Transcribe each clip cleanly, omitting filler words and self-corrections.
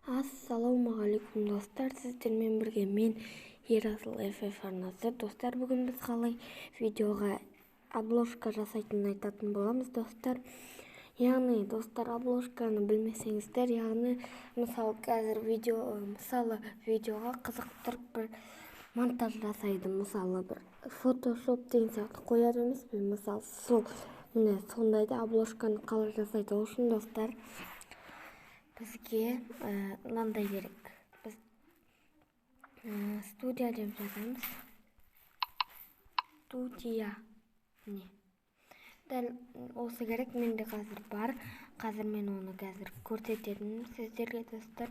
Ассалаумағалейкум достар, сіздермен бірге мен Ерасыл ФФ арнасы. Достар, бүгін біз қалай видеоға обложка жасайтынын айтатын боламыз достар. Яғни достар, обложканы білмесеңіздер, яғни мысалы қазір видеоға қызықтырып бір монтаж жасайды, мысалы бір фотошоп деген сияқты қояды емес пе, мысалы сондайды обложканы қалай жасайды. Ол үшін достар, бізге мынандай керек. Біз студия деп жазамыз. Студия. Дәл осы керек, менде қазір бар. Қазір мен оны көрсетемін сіздерге достар.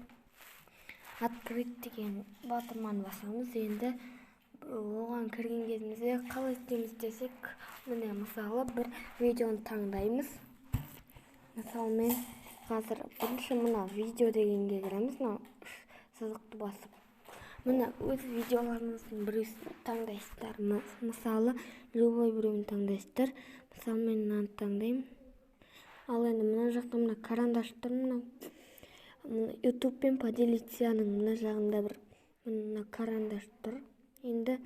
Открыть деген батырманы басамыз. Енді оған кірген кезімізде қалай істейміз десек, міне мысалы бір видеоны таңдаймыз. Мысалы мен қазір бірінші мына видео дегенге кіреміз, мына сызықты басып. Міне өз видеоларыңыздың біреусін таңдайсыздар. Мысалы любой біреуін таңдайсыздар. Мысалы мен мынаны таңдаймын. Ал енді мына жақта мына карандаш тұр, мына YouTube пен поделицияның мына жағында бір мына карандаш тұр. Енді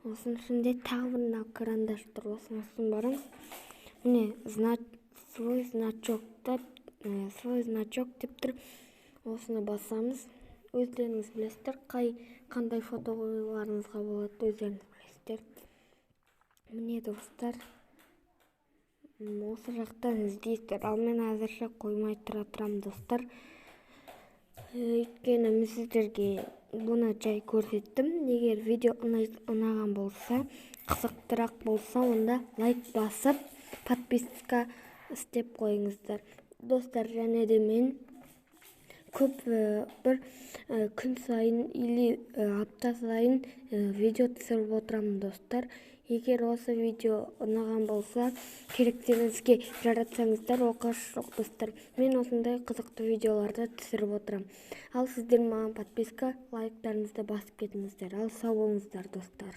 осының ішінде тағы бір мына карандаш тұр. Осыны барамыз. Міне свой значок деп тұр. Осыны басамыз. Өздеріңіз білесіздер, қандай фото қоюларыңызға болады, өздеріңіз білесіздер. Міне достар, осы жақтан іздейсіздер. Ал мен әзірше қоймай тұрамын достар. Өйткені мен сіздерге бұны жай көрсеттім. Егер видео ұнаған болса, қызықтырақ болса, онда лайк басып, подписка істеп қойыңыздар. Достар, және де мен көп бір күн сайын или апта сайын видео түсіріп отырамын достар. Егер осы видео ұнаған болса, керектеріңізге жаратсаңыздар, оқасы жоқ достар. Мен осындай қызықты видеоларды түсіріп отырамын. Ал сіздер маған подписка, лайктарыңызды басып кетіңіздер. Ал сау болыңыздар достар.